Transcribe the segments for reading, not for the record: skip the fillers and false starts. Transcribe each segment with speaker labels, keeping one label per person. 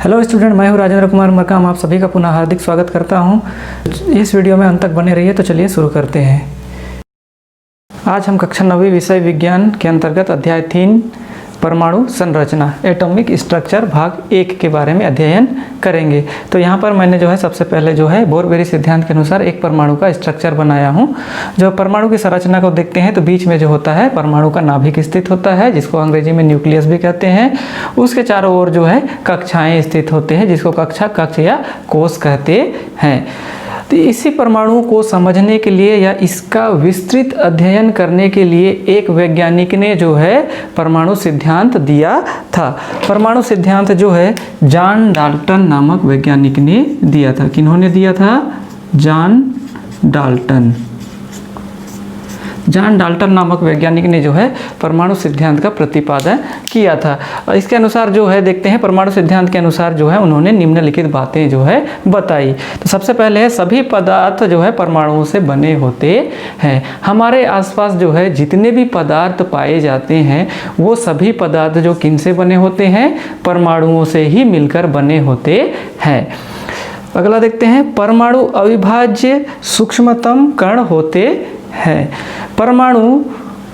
Speaker 1: Hello student, मैं हूं राजेंद्र कुमार मरकाम। आप सभी का पुनः हार्दिक स्वागत करता हूं। इस वीडियो में अंत तक बने रहिए। तो चलिए शुरू करते हैं। आज हम कक्षा 9वीं विषय विज्ञान के अंतर्गत अध्याय 3 परमाणु संरचना एटॉमिक स्ट्रक्चर भाग 1 के बारे में अध्ययन करेंगे। तो यहाँ पर मैंने सबसे पहले बोर-बेरी सिद्धांत के अनुसार एक परमाणु का स्ट्रक्चर बनाया हूँ। जो परमाणु की संरचना को देखते हैं तो बीच में जो होता है परमाणु का नाभिक स्थित होता है, जिसको अंग्रेजी में न्यूक्लियस भी कहते हैं। उसके चारों ओर कक्षाएं स्थित होते हैं, जिसको कक्ष या कोश कहते हैं। तो इसी परमाणु को समझने के लिए या इसका विस्तृत अध्ययन करने के लिए एक वैज्ञानिक ने परमाणु सिद्धांत दिया था। परमाणु सिद्धांत जॉन डाल्टन नामक वैज्ञानिक ने दिया था। किन्होंने दिया था? जॉन डाल्टन नामक वैज्ञानिक ने परमाणु सिद्धांत का प्रतिपादन किया था। इसके अनुसार देखते हैं परमाणु सिद्धांत के अनुसार उन्होंने निम्नलिखित बातें बताई। तो सबसे पहले है सभी पदार्थ परमाणुओं से बने होते हैं। हमारे आसपास जितने भी पदार्थ पाए जाते हैं वो सभी पदार्थ किनसे बने होते हैं? परमाणुओं से ही मिलकर बने होते हैं। अगला देखते हैं, परमाणु अविभाज्य सूक्ष्मतम कण होते हैं। परमाणु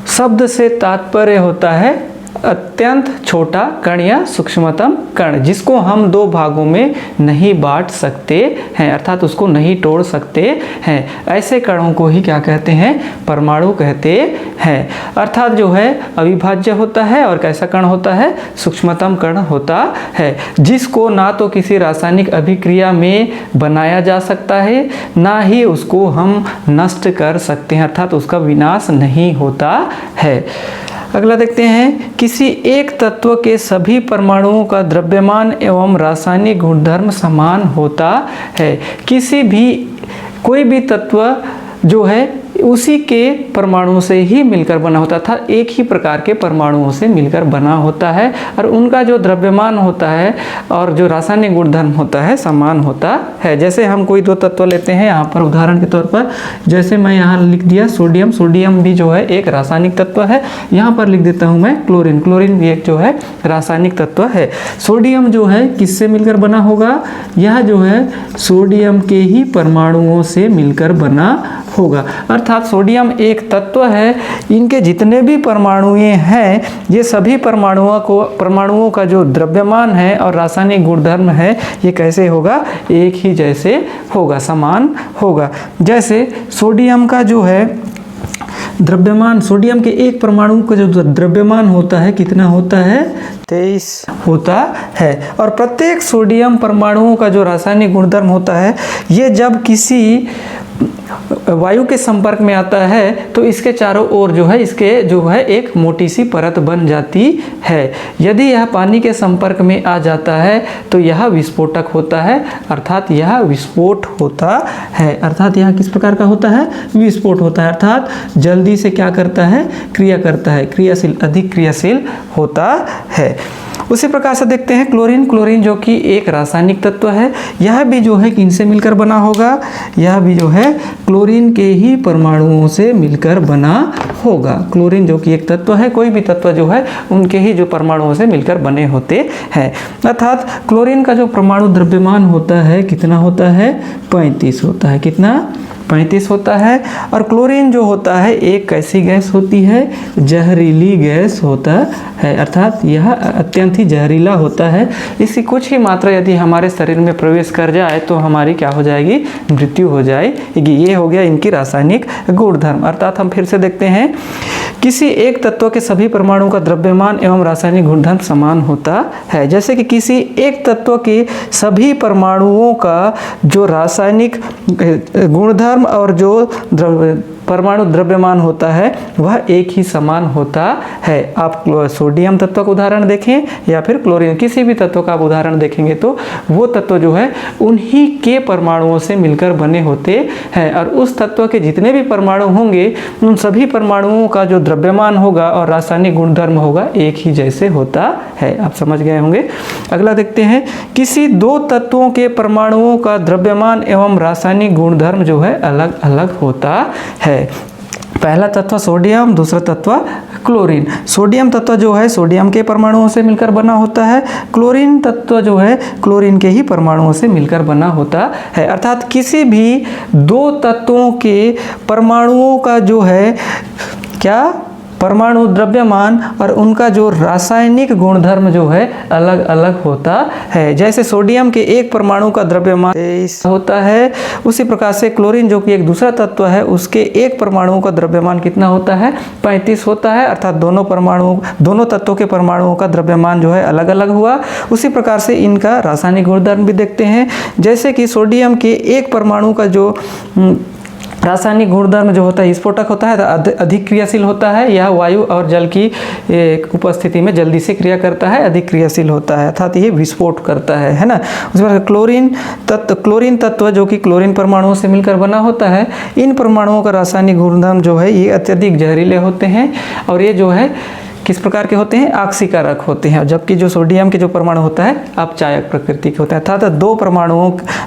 Speaker 1: शब्द से तात्पर्य होता है अत्यंत छोटा कण या सूक्ष्मतम कण, जिसको हम दो भागों में नहीं बांट सकते हैं, अर्थात उसको नहीं तोड़ सकते हैं। ऐसे कणों को ही क्या कहते हैं? परमाणु कहते हैं। अर्थात अविभाज्य होता है और कैसा कण होता है? सूक्ष्मतम कण होता है, जिसको ना तो किसी रासायनिक अभिक्रिया में बनाया जा सकता है, ना ही उसको हम नष्ट कर सकते हैं, अर्थात उसका विनाश नहीं होता है। अगला देखते हैं, किसी एक तत्व के सभी परमाणुओं का द्रव्यमान एवं रासायनिक गुणधर्म समान होता है। कोई भी तत्व उसी के परमाणुओं से ही मिलकर बना होता था, एक ही प्रकार के परमाणुओं से मिलकर बना होता है और उनका जो द्रव्यमान होता है और जो रासायनिक गुणधर्म होता है समान होता है। जैसे हम कोई दो तत्व लेते हैं, यहाँ पर उदाहरण के तौर पर जैसे मैं यहाँ लिख दिया सोडियम। सोडियम भी एक रासायनिक तत्व है। यहाँ पर लिख देता हूँ मैं क्लोरीन। क्लोरीन भी एक रासायनिक तत्व है। सोडियम किससे मिलकर बना होगा? यह सोडियम के ही परमाणुओं से मिलकर बना होगा। अर्थात सोडियम एक तत्व है, इनके जितने भी परमाणुएं हैं ये सभी परमाणुओं का जो द्रव्यमान है और रासायनिक गुणधर्म है ये कैसे होगा? एक ही जैसे होगा, समान होगा। जैसे सोडियम का द्रव्यमान, सोडियम के एक परमाणु का जो द्रव्यमान होता है कितना होता है? 23 होता है। और प्रत्येक सोडियम परमाणुओं का जो रासायनिक गुणधर्म होता है ये जब किसी वायु के संपर्क में आता है तो इसके चारों ओर इसके एक मोटी सी परत बन जाती है। यदि यह पानी के संपर्क में आ जाता है तो यह विस्फोटक होता है, अर्थात यह विस्फोट होता है। अर्थात यह किस प्रकार का होता है? विस्फोट होता है, अर्थात जल्दी से क्या करता है? क्रिया करता है, अधिक क्रियाशील होता है। उसी प्रकार से देखते हैं क्लोरीन। क्लोरीन जो कि एक रासायनिक तत्व है, यह भी किनसे मिलकर बना होगा? यह भी क्लोरीन के ही परमाणुओं से मिलकर बना होगा। क्लोरीन जो कि एक तत्व है, कोई भी तत्व उनके ही जो परमाणुओं से मिलकर बने होते हैं। अर्थात क्लोरीन का जो परमाणु द्रव्यमान होता है कितना होता है? 35 होता है। कितना? 35 होता है। और क्लोरीन जो होता है एक कैसी गैस होती है? जहरीली गैस होता है, अर्थात यह अत्यंत ही जहरीला होता है। इसकी कुछ ही मात्रा यदि हमारे शरीर में प्रवेश कर जाए तो हमारी क्या हो जाएगी? मृत्यु हो जाएगी। ये हो गया इनकी रासायनिक गुणधर्म। अर्थात हम फिर से देखते हैं, किसी एक तत्व के सभी परमाणुओं का द्रव्यमान एवं रासायनिक गुणधर्म समान होता है। जैसे कि किसी एक तत्व के सभी परमाणुओं का जो रासायनिक गुणधर्म और जो परमाणु द्रव्यमान होता है वह एक ही समान होता है। आप सोडियम तत्व का उदाहरण देखें या फिर क्लोरीन, किसी भी तत्व का आप उदाहरण देखेंगे तो वो तत्व उन्हीं के परमाणुओं से मिलकर बने होते हैं और उस तत्व के जितने भी परमाणु होंगे उन सभी परमाणुओं का जो द्रव्यमान होगा और रासायनिक गुणधर्म होगा एक ही जैसे होता है। आप समझ गए होंगे। अगला देखते हैं, किसी दो तत्वों के परमाणुओं का द्रव्यमान एवं रासायनिक गुणधर्म अलग अलग होता है। पहला तत्व सोडियम, दूसरा तत्व क्लोरीन। सोडियम तत्व जो है सोडियम के परमाणुओं से मिलकर बना होता है, क्लोरीन तत्व जो है क्लोरीन के ही परमाणुओं से मिलकर बना होता है। अर्थात किसी भी दो तत्वों के परमाणुओं का जो है क्या परमाणु द्रव्यमान और उनका जो रासायनिक गुणधर्म जो है अलग अलग होता है। जैसे सोडियम के एक परमाणु का द्रव्यमान 23 होता है, उसी प्रकार से क्लोरीन जो कि एक दूसरा तत्व है उसके एक परमाणु का द्रव्यमान कितना होता है 35 होता है। अर्थात दोनों तत्वों के परमाणुओं का द्रव्यमान जो है अलग अलग हुआ। उसी प्रकार से इनका रासायनिक गुणधर्म भी देखते हैं। जैसे कि सोडियम के एक परमाणु का जो रासायनिक गुणधर्म जो होता है स्फोटक होता है, अधिक क्रियाशील होता है। यह वायु और जल की उपस्थिति में जल्दी से क्रिया करता है, अधिक क्रियाशील होता है, अर्थात ये विस्फोट करता है ना। उसके बाद क्लोरीन तत्व जो कि क्लोरीन परमाणुओं से मिलकर बना होता है, इन परमाणुओं का रासायनिक गुणधर्म जो है ये अत्यधिक जहरीले होते हैं और ये जो है किस प्रकार के होते हैं आक्सीकारक होते हैं, जबकि जो सोडियम के जो परमाणु होता है अपचायक प्रकृति के होता है। अर्थात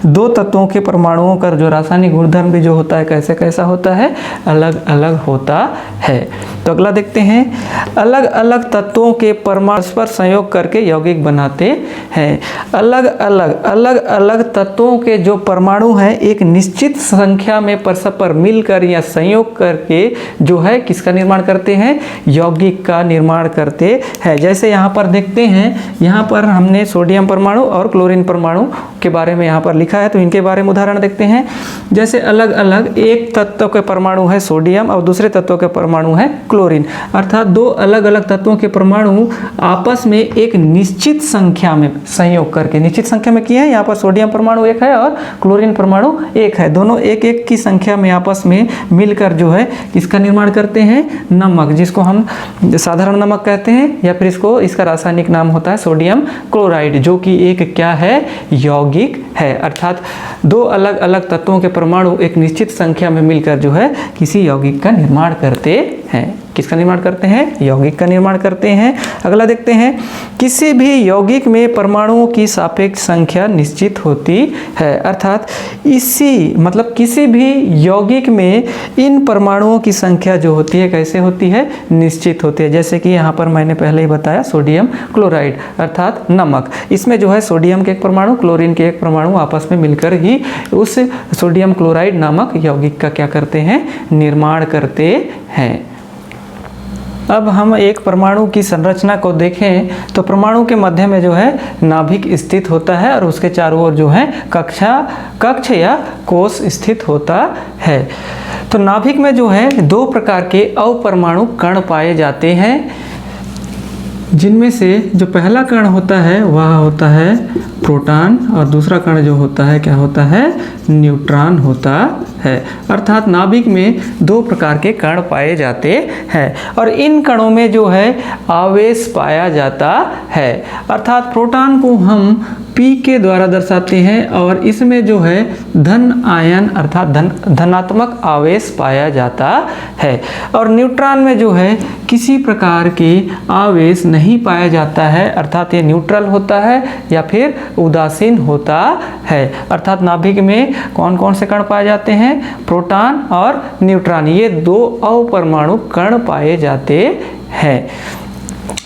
Speaker 1: दो तत्वों के परमाणुओं का जो रासायनिक गुणधर्म भी जो होता है कैसा होता है अलग अलग होता है। तो अगला देखते हैं, अलग अलग तत्वों के परमाणु पर संयोग करके यौगिक बनाते हैं। अलग अलग तत्वों के जो परमाणु हैं एक निश्चित संख्या में परस्पर मिलकर या संयोग करके जो है किसका निर्माण करते हैं यौगिक का निर्माण करते हैं। जैसे यहाँ पर देखते हैं, यहाँ पर हमने सोडियम परमाणु और क्लोरीन परमाणु के बारे में यहाँ पर लिखा है, तो इनके बारे में उदाहरण देखते हैं। जैसे अलग अलग एक तत्व के परमाणु है सोडियम और दूसरे तत्व के परमाणु है क्लोरीन। अर्थात दो अलग अलग तत्वों के परमाणु आपस में एक निश्चित संख्या में संयोग करके, निश्चित संख्या में किए हैं, यहाँ पर सोडियम परमाणु एक है और क्लोरीन परमाणु एक है, दोनों एक एक की संख्या में आपस में मिलकर जो है इसका निर्माण करते हैं नमक, जिसको हम साधारण नमक कहते हैं, या फिर इसका रासायनिक नाम होता है सोडियम क्लोराइड, जो कि एक क्या है यौगिक है। अर्थात दो अलग अलग तत्वों के परमाणु एक निश्चित संख्या में मिलकर जो है किसी यौगिक का निर्माण करते हैं। किसका निर्माण करते हैं यौगिक का निर्माण करते हैं। अगला देखते हैं, किसी भी यौगिक में परमाणुओं की सापेक्ष संख्या निश्चित होती है। अर्थात किसी भी यौगिक में इन परमाणुओं की संख्या जो होती है कैसे होती है निश्चित होती है। जैसे कि यहाँ पर मैंने पहले ही बताया सोडियम क्लोराइड अर्थात नमक, इसमें जो है सोडियम के एक परमाणु क्लोरीन के एक परमाणु आपस में मिलकर ही उस सोडियम क्लोराइड नामक यौगिक का क्या करते हैं निर्माण करते हैं। अब हम एक परमाणु की संरचना को देखें तो परमाणु के मध्य में जो है नाभिक स्थित होता है और उसके चारों ओर जो है कक्ष या कोश स्थित होता है। तो नाभिक में जो है दो प्रकार के अपरमाणु कण पाए जाते हैं, जिनमें से जो पहला कण होता है वह होता है प्रोटॉन और दूसरा कण जो होता है क्या होता है न्यूट्रॉन होता है। अर्थात नाभिक में दो प्रकार के कण पाए जाते हैं और इन कणों में जो है आवेश पाया जाता है। अर्थात प्रोटॉन को हम P के द्वारा दर्शाते हैं और इसमें जो है धन आयन अर्थात धनात्मक आवेश पाया जाता है, और न्यूट्रॉन में जो है किसी प्रकार के आवेश नहीं पाया जाता है, अर्थात ये न्यूट्रल होता है या फिर उदासीन होता है। अर्थात नाभिक में कौन कौन से कण पाए जाते हैं प्रोटॉन और न्यूट्रॉन, ये दो अपरमाणु कण पाए जाते हैं।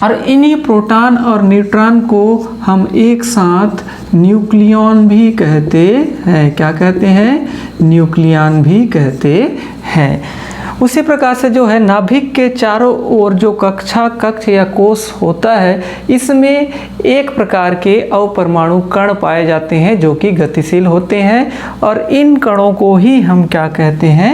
Speaker 1: और इन्हीं प्रोटॉन और न्यूट्रॉन को हम एक साथ न्यूक्लियॉन भी कहते हैं। क्या कहते हैं न्यूक्लियॉन भी कहते हैं। उसी प्रकार से जो है नाभिक के चारों ओर जो कक्ष या कोश होता है, इसमें एक प्रकार के अपरमाणु कण पाए जाते हैं जो कि गतिशील होते हैं, और इन कणों को ही हम क्या कहते हैं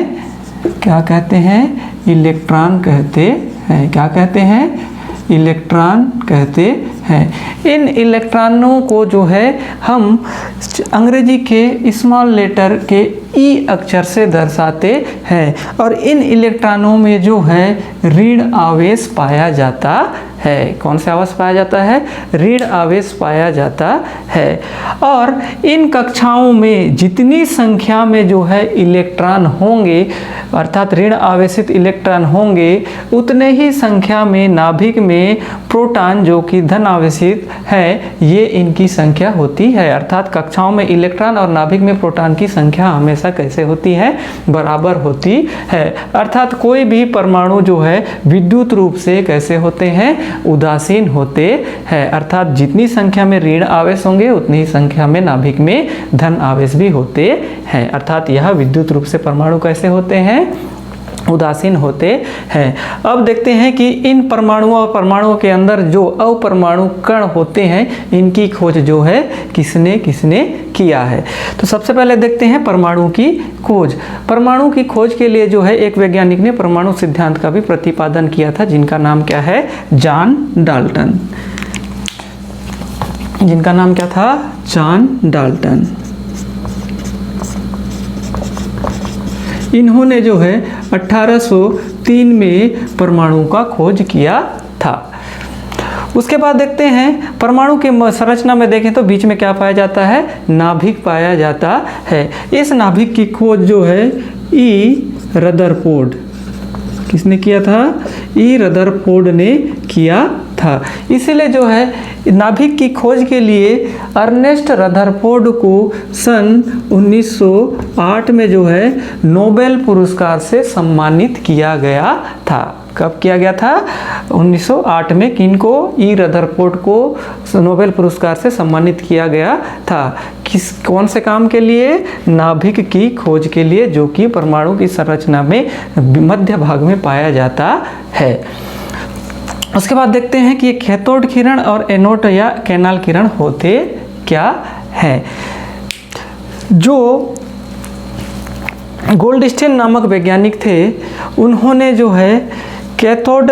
Speaker 1: इलेक्ट्रॉन कहते हैं। क्या कहते हैं इलेक्ट्रॉन कहते हैं। इन इलेक्ट्रॉनों को जो है हम अंग्रेजी के स्मॉल लेटर के ई अक्षर से दर्शाते हैं, और इन इलेक्ट्रॉनों में जो है ऋण आवेश पाया जाता है। कौन सा आवेश पाया जाता है ऋण आवेश पाया जाता है। और इन कक्षाओं में जितनी संख्या में जो है इलेक्ट्रॉन होंगे अर्थात ऋण आवेशित इलेक्ट्रॉन होंगे, उतने ही संख्या में नाभिक में प्रोटॉन जो कि धन आवेशित है ये इनकी संख्या होती है। अर्थात कक्षाओं में इलेक्ट्रॉन और नाभिक में प्रोटॉन की संख्या हमेशा हमेशा कैसे होती है, बराबर होती है। अर्थात कोई भी परमाणु जो है विद्युत रूप से कैसे होते हैं, उदासीन होते हैं। अर्थात जितनी संख्या में ऋण आवेश होंगे उतनी ही संख्या में नाभिक में धन आवेश भी होते हैं। अर्थात यह विद्युत रूप से परमाणु कैसे होते हैं, उदासीन होते हैं। अब देखते हैं कि इन परमाणुओं और परमाणुओं के अंदर जो अपरमाणु कण होते हैं इनकी खोज जो है किसने किसने किया है। तो सबसे पहले देखते हैं परमाणु की खोज। परमाणु की खोज के लिए जो है एक वैज्ञानिक ने परमाणु सिद्धांत का भी प्रतिपादन किया था, जिनका नाम क्या है, जॉन डाल्टन। जिनका नाम क्या था, जॉन डाल्टन। इन्होंने जो है 1803 में परमाणु का खोज किया था। उसके बाद देखते हैं परमाणु की संरचना में देखें तो बीच में क्या पाया जाता है, नाभिक पाया जाता है। इस नाभिक की खोज जो है ई रदरफोर्ड, किसने किया था, ई रदरफोर्ड ने किया था। इसलिए जो है नाभिक की खोज के लिए अर्नेस्ट रदरफोर्ड को सन 1908 में जो है नोबेल पुरस्कार से सम्मानित किया गया था। कब किया गया था, 1908 में। किनको, ई रदरफोर्ड को नोबेल पुरस्कार से सम्मानित किया गया था। कौन से काम के लिए, नाभिक की खोज के लिए, जो कि परमाणु की संरचना में मध्य भाग में पाया जाता है। उसके बाद देखते हैं कि कैथोड किरण और एनोड या कैनाल किरण होते क्या हैं। जो गोल्डस्टीन नामक वैज्ञानिक थे, उन्होंने जो है कैथोड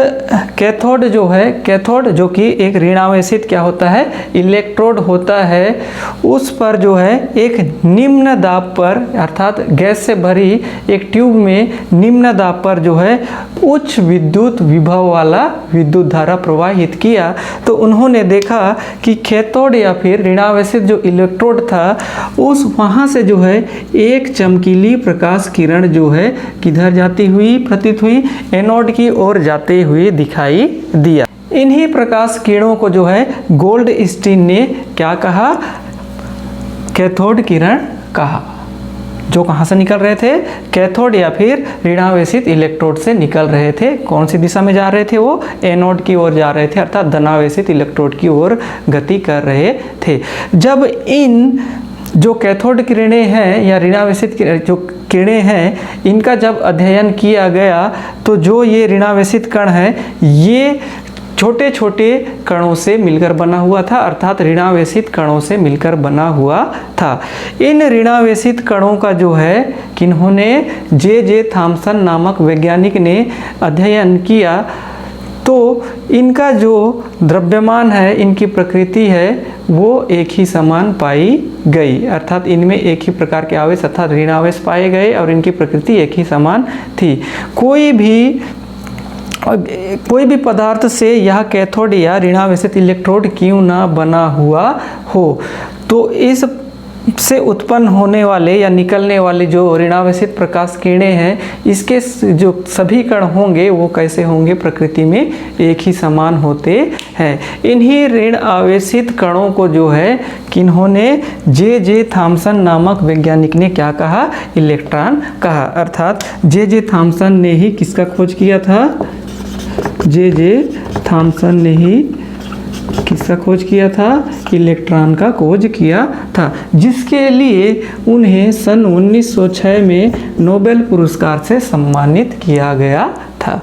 Speaker 1: जो कि एक ऋणावेशित क्या होता है, इलेक्ट्रोड होता है, उस पर जो है एक निम्न दाब पर, अर्थात गैस से भरी एक ट्यूब में निम्न दाब पर जो है उच्च विद्युत विभव वाला विद्युत धारा प्रवाहित किया। तो उन्होंने देखा कि कैथोड या फिर ऋणावेशित जो इलेक्ट्रोड था, उस वहाँ से जो है एक चमकीली प्रकाश किरण जो है किधर जाती हुई प्रतीत हुई, एनोड की ओर जाते हुए दिखाई दिया। इन्हीं प्रकाश किरणों को जो है गोल्डस्टीन ने क्या कहा, कैथोड किरण कहा। जो कहाँ से निकल रहे थे, कैथोड या फिर ऋणावेशित इलेक्ट्रोड से निकल रहे थे। कौन सी दिशा में जा रहे थे, वो एनोड की ओर जा रहे थे, अर्थात धनावेशित इलेक्ट्रोड की ओर गति कर रहे थे। जब इन जो कैथोड किरणें हैं या ऋणावेशित जो किरणें हैं, इनका जब अध्ययन किया गया तो जो ये ऋणावेशित कण है, ये छोटे छोटे कणों से मिलकर बना हुआ था, अर्थात ऋणावेशित कणों से मिलकर बना हुआ था। इन ऋणावेशित कणों का जो है किन्होंने, जे थॉम्सन नामक वैज्ञानिक ने अध्ययन किया। तो इनका जो द्रव्यमान है, इनकी प्रकृति है, वो एक ही समान पाई गई, अर्थात इनमें एक ही प्रकार के आवेश अर्थात ऋणावेश पाए गए और इनकी प्रकृति एक ही समान थी। कोई भी पदार्थ से यह कैथोड या ऋणावेशित इलेक्ट्रोड क्यों ना बना हुआ हो, तो इस से उत्पन्न होने वाले या निकलने वाले जो ऋणावेशित प्रकाश किरणें हैं, इसके जो सभी कण होंगे वो कैसे होंगे, प्रकृति में एक ही समान होते हैं। इन्हीं ऋण आवेशित कणों को जो है किन्होंने, जे थॉम्सन नामक वैज्ञानिक ने क्या कहा, इलेक्ट्रॉन कहा। अर्थात जे थॉम्सन ने ही किसका खोज किया था, जे थॉम्सन ने ही किसका खोज किया था, इलेक्ट्रॉन का खोज किया था, जिसके लिए उन्हें सन 1906 में नोबेल पुरस्कार से सम्मानित किया गया था।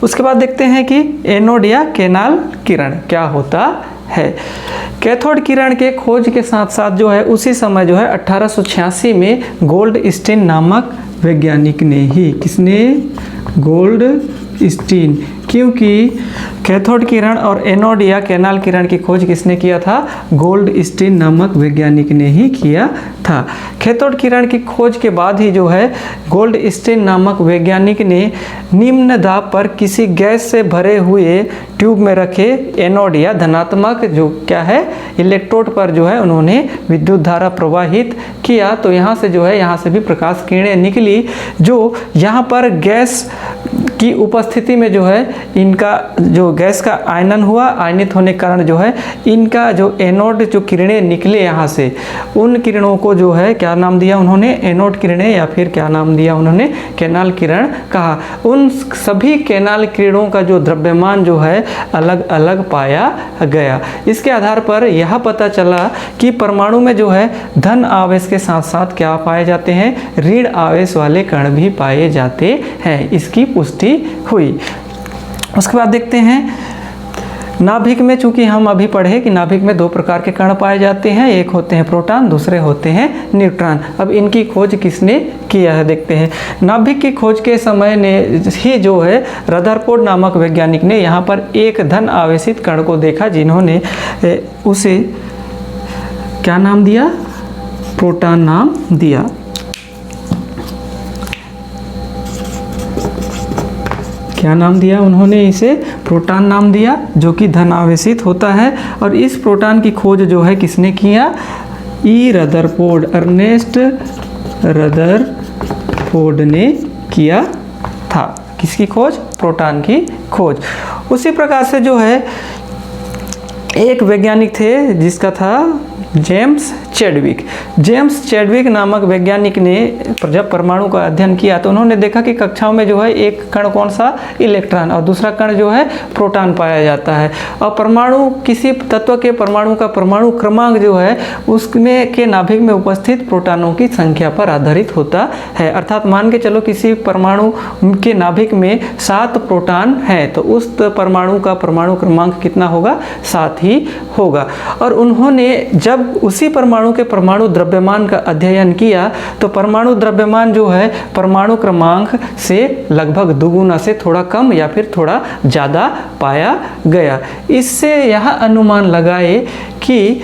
Speaker 1: उसके बाद देखते हैं कि एनोड या कैनाल किरण क्या होता है। कैथोड किरण के खोज के साथ साथ जो है उसी समय जो है 1886 में गोल्डस्टीन नामक वैज्ञानिक ने ही, किसने, गोल्डस्टीन, क्योंकि कैथोड किरण और एनोड या कैनाल किरण की खोज किसने किया था, गोल्डस्टीन नामक वैज्ञानिक ने ही किया था। कैथोड किरण की खोज के बाद ही जो है गोल्डस्टीन नामक वैज्ञानिक ने निम्न दाब पर किसी गैस से भरे हुए ट्यूब में रखे एनोड या धनात्मक जो क्या है इलेक्ट्रोड पर जो है उन्होंने विद्युत धारा प्रवाहित किया। तो यहाँ से जो है यहाँ से भी प्रकाश किरणें निकली, जो यहाँ पर गैस की उपस्थिति में जो है इनका जो गैस का आयनन हुआ, आयनित होने के कारण जो है इनका जो एनोड जो किरणें निकले यहाँ से, उन किरणों को जो है क्या नाम दिया उन्होंने, एनोड किरणें, या फिर क्या नाम दिया उन्होंने, कैनाल किरण कहा। उन सभी कैनाल किरणों का जो द्रव्यमान जो है अलग अलग पाया गया। इसके आधार पर यह पता चला कि परमाणु में जो है धन आवेश के साथ साथ क्या पाए जाते हैं, ऋण आवेश वाले कण भी पाए जाते हैं। इसकी पुष्टि हुई। उसके बाद देखते हैं नाभिक में, चूंकि हम अभी पढ़े कि नाभिक में दो प्रकार के कण पाए जाते हैं, एक होते हैं प्रोटॉन, दूसरे होते हैं न्यूट्रॉन। अब इनकी खोज किसने किया है देखते हैं। नाभिक की खोज के समय ने ही जो है रदरफोर्ड नामक वैज्ञानिक ने यहाँ पर एक धन आवेशित कण को देखा, जिन्होंने उसे क्या नाम दिया, प्रोटॉन नाम दिया। क्या नाम दिया उन्होंने, इसे प्रोटॉन नाम दिया, जो कि धन आवेशित होता है। और इस प्रोटॉन की खोज जो है किसने किया, ई रदरफोर्ड, अर्नेस्ट रदरफोर्ड ने किया था। किसकी खोज, प्रोटॉन की खोज। उसी प्रकार से जो है एक वैज्ञानिक थे जिसका था जेम्स चैडविक। जेम्स चैडविक नामक वैज्ञानिक ने जब परमाणु का अध्ययन किया तो उन्होंने देखा कि कक्षाओं में जो है एक कण कौन सा, इलेक्ट्रॉन, और दूसरा कण जो है प्रोटॉन पाया जाता है। और परमाणु, किसी तत्व के परमाणु का परमाणु क्रमांक जो है उसमें के नाभिक में उपस्थित प्रोटॉनों की संख्या पर आधारित होता है। अर्थात मान के चलो किसी परमाणु के नाभिक में 7 प्रोटॉन है तो उस परमाणु का परमाणु क्रमांक कितना होगा, 7 ही होगा। और उन्होंने जब उसी परमाणु के परमाणु द्रव्यमान का अध्ययन किया तो परमाणु द्रव्यमान जो है परमाणु क्रमांक से लगभग दुगुना से थोड़ा कम या फिर थोड़ा ज़्यादा पाया गया। इससे यह अनुमान लगाए कि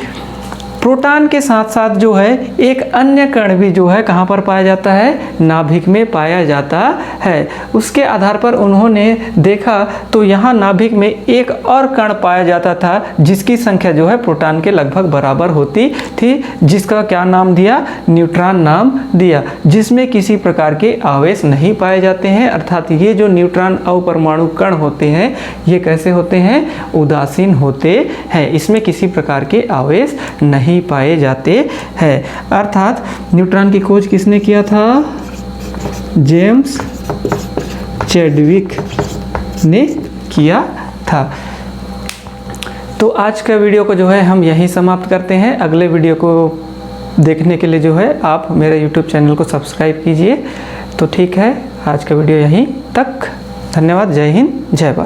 Speaker 1: प्रोटॉन के साथ साथ जो है एक अन्य कण भी जो है कहाँ पर पाया जाता है, नाभिक में पाया जाता है। उसके आधार पर उन्होंने देखा तो यहाँ नाभिक में एक और कण पाया जाता था जिसकी संख्या जो है प्रोटॉन के लगभग बराबर होती थी, जिसका क्या नाम दिया, न्यूट्रॉन नाम दिया, जिसमें किसी प्रकार के आवेश नहीं पाए जाते हैं। अर्थात ये जो न्यूट्रॉन अपरमाणु कण होते हैं ये कैसे होते हैं, उदासीन होते हैं, इसमें किसी प्रकार के आवेश नहीं पाए जाते हैं। अर्थात न्यूट्रॉन की खोज किसने किया था, जेम्स चैडविक ने किया था। तो आज का वीडियो को जो है हम यहीं समाप्त करते हैं। अगले वीडियो को देखने के लिए जो है आप मेरे YouTube चैनल को सब्सक्राइब कीजिए। तो ठीक है, आज का वीडियो यहीं तक। धन्यवाद। जय हिंद, जय भारत।